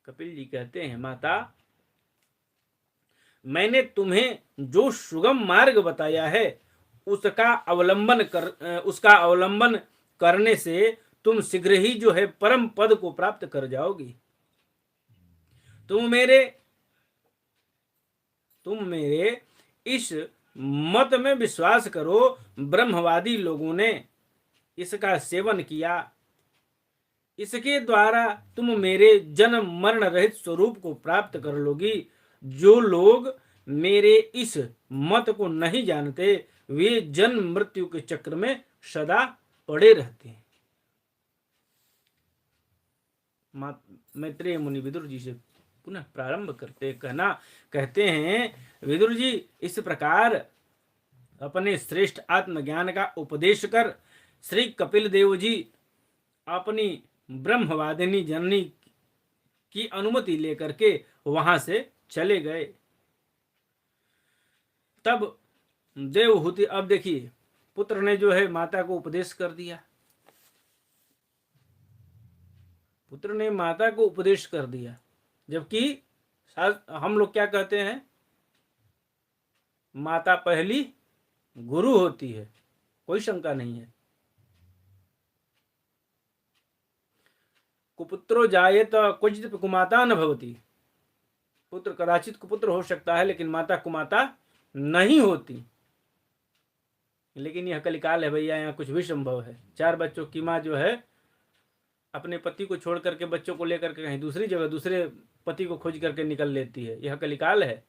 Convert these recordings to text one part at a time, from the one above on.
कपिल जी कहते हैं, माता मैंने तुम्हें जो सुगम मार्ग बताया है उसका अवलंबन करने से तुम शीघ्र ही जो है परम पद को प्राप्त कर जाओगी। तुम मेरे इस मत में विश्वास करो। ब्रह्मवादी लोगों ने इसका सेवन किया, इसके द्वारा तुम मेरे जन्म मरण रहित स्वरूप को प्राप्त कर लोगी। जो लोग मेरे इस मत को नहीं जानते वे जन्म मृत्यु के चक्र में सदा पड़े रहते हैं। मैत्रेय मुनि विदुर जी से पुनः प्रारंभ करते कहते हैं, विदुर जी इस प्रकार अपने श्रेष्ठ आत्मज्ञान का उपदेश कर श्री कपिल देव जी अपनी ब्रह्मवादिनी जननी की अनुमति लेकर के वहां से चले गए। तब देवहूति, अब देखिए पुत्र ने जो है माता को उपदेश कर दिया, पुत्र ने माता को उपदेश कर दिया, जबकि हम लोग क्या कहते हैं, माता पहली गुरु होती है, कोई शंका नहीं है। कुपुत्रो जायेत क्वचित् कुमाता न भवति, पुत्र कदाचित कुपुत्र हो सकता है लेकिन माता कुमाता नहीं होती। लेकिन यह कलिकाल है भैया, यहाँ कुछ भी संभव है। 4 बच्चों की माँ जो है अपने पति को छोड़ करके बच्चों को लेकर के कहीं दूसरी जगह दूसरे पति को खोज करके निकल लेती है। यह कलिकाल है,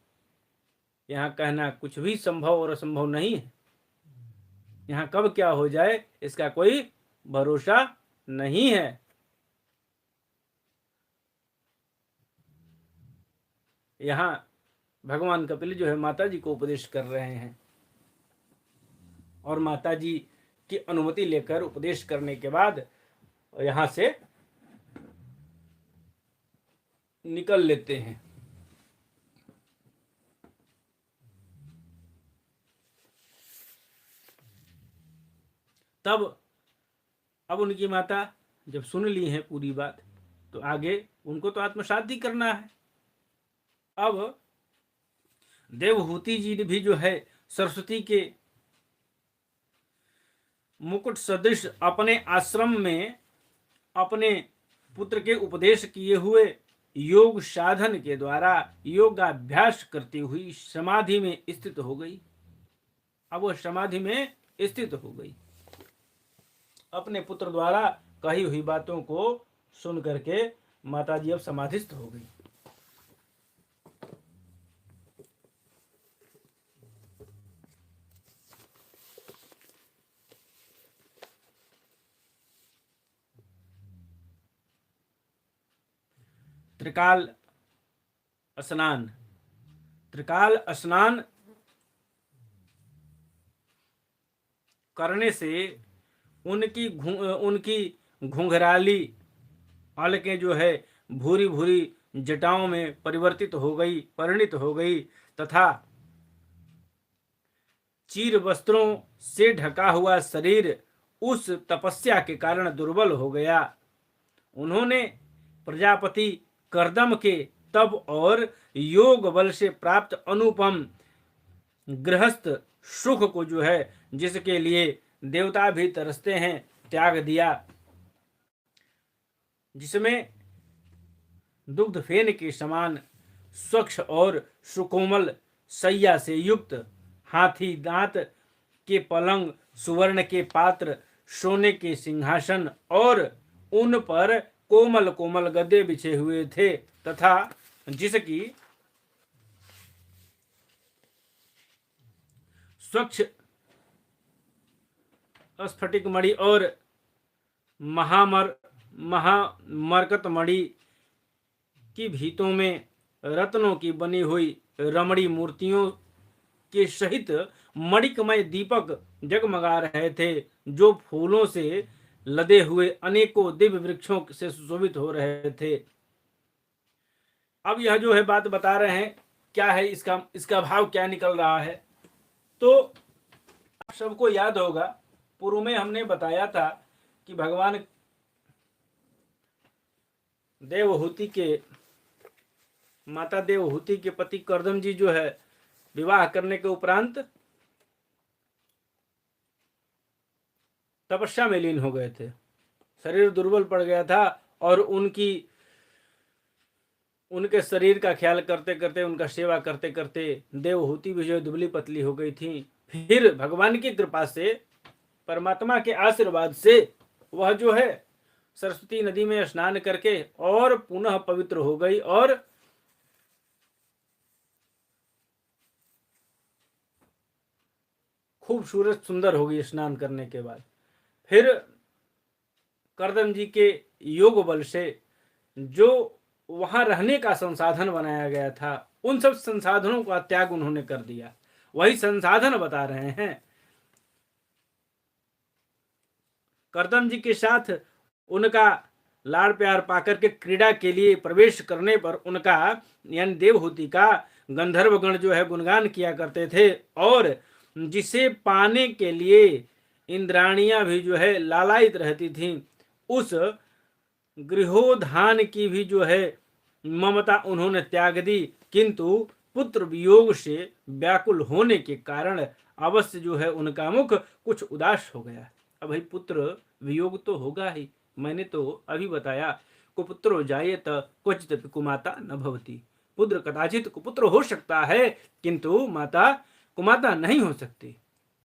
यहाँ कहना कुछ भी संभव और असंभव नहीं है। यहाँ कब क्या हो जाए इसका कोई भरोसा नहीं है। यहाँ भगवान कपिल जो है माता जी को उपदेश कर रहे हैं और माता जी की अनुमति लेकर उपदेश करने के बाद यहाँ से निकल लेते हैं। तब अब उनकी माता जब सुन ली है पूरी बात तो आगे उनको तो आत्मसात ही करना है। अब देवहूति जी भी जो है सरस्वती के मुकुट सदृश अपने आश्रम में अपने पुत्र के उपदेश किए हुए योग साधन के द्वारा योगाभ्यास करती हुई समाधि में स्थित हो गई। अब वह समाधि में स्थित हो गई, अपने पुत्र द्वारा कही हुई बातों को सुन करके माताजी अब समाधिस्थ हो गई। त्रिकाल स्नान करने से उनकी घुंघराली अलकें जो है भूरी भूरी जटाओं में परिणित हो गई तथा चीर वस्त्रों से ढका हुआ शरीर उस तपस्या के कारण दुर्बल हो गया। उन्होंने प्रजापति कर्दम के तप और योग बल से प्राप्त अनुपम गृहस्थ सुख को जो है जिसके लिए देवता भी तरसते हैं त्याग दिया, जिसमें दुग्ध फेन के समान स्वच्छ और सुकोमल सैया से युक्त हाथी दांत के पलंग, सुवर्ण के पात्र, सोने के सिंहासन और उन पर कोमल कोमल गद्दे बिछे हुए थे तथा जिसकी स्वच्छ स्फटिक मणि और महामरकत मणि की भीतों में रत्नों की बनी हुई रमणी मूर्तियों के सहित मणिकमय दीपक जगमगा रहे थे, जो फूलों से लदे हुए अनेकों दिव्य वृक्षों से सुशोभित हो रहे थे। अब यह जो है बात बता रहे हैं क्या है, इसका भाव क्या निकल रहा है। तो आप सबको याद होगा पूर्व में हमने बताया था कि भगवान देवहूति के माता देवहूति के पति कर्दम जी जो है विवाह करने के उपरांत तपस्या में लीन हो गए थे। शरीर दुर्बल पड़ गया था और उनके शरीर का ख्याल करते करते, उनका सेवा करते करते देवहूति भी जो दुबली पतली हो गई थी। फिर भगवान की कृपा से, परमात्मा के आशीर्वाद से वह जो है सरस्वती नदी में स्नान करके और पुनः पवित्र हो गई और खूबसूरत सुंदर हो गई स्नान करने के बाद। फिर कर्दम जी के योग बल से जो वहां रहने का संसाधन बनाया गया था, उन सब संसाधनों का त्याग उन्होंने कर दिया। वही संसाधन बता रहे हैं। कर्दम जी के साथ उनका लाड़ प्यार पाकर के क्रीड़ा के लिए प्रवेश करने पर उनका यानी देवहूति का गंधर्वगण जो है गुणगान किया करते थे और जिसे पाने के लिए इंद्राणियां भी जो है लालायित रहती थीं। उस गृहोधान की भी जो है ममता उन्होंने त्याग दी, किंतु पुत्र वियोग से व्याकुल होने के कारण अवश्य जो है उनका मुख कुछ उदास हो गया। अब भाई पुत्र वियोग तो होगा ही, मैंने तो अभी बताया, कुपुत्रो जायेत क्वचित कुमाता न भवति। पुत्र कदाचित कुपुत्र हो सकता है, किंतु माता कुमाता नहीं हो सकती।